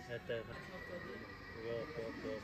Eteen. Yok yok yok.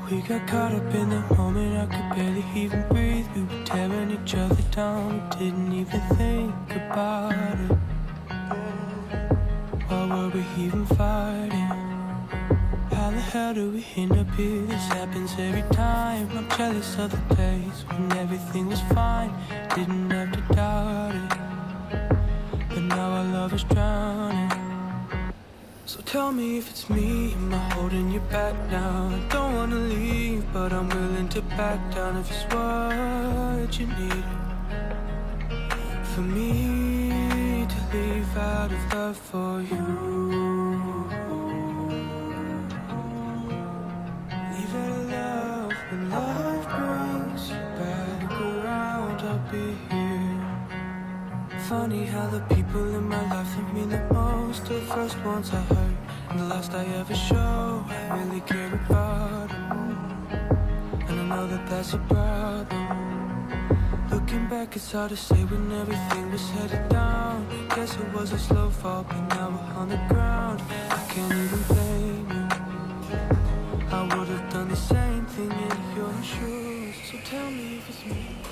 We got caught up in the moment, I could barely even breathe. We were tearing each other down, didn't even think about it. Why were we even fighting? How the hell do we end up here? This happens every time. I'm jealous of the days when everything was fine, didn't have to doubt it. But now our love is drowning. So tell me if it's me, am I holding you back now? I don't wanna leave, but I'm willing to back down if it's what you need. For me to leave out of love for you. Leave out of love, when love brings you back around, I'll be here. Funny how the people in my life that mean the most are the first ones I hurt. And the last I ever showed, I really care about him. And I know that that's a problem. Looking back, it's hard to say when everything was headed down. Guess it was a slow fall, but now we're on the ground. I can't even blame you. I would have done the same thing in your shoes. So tell me if it's me.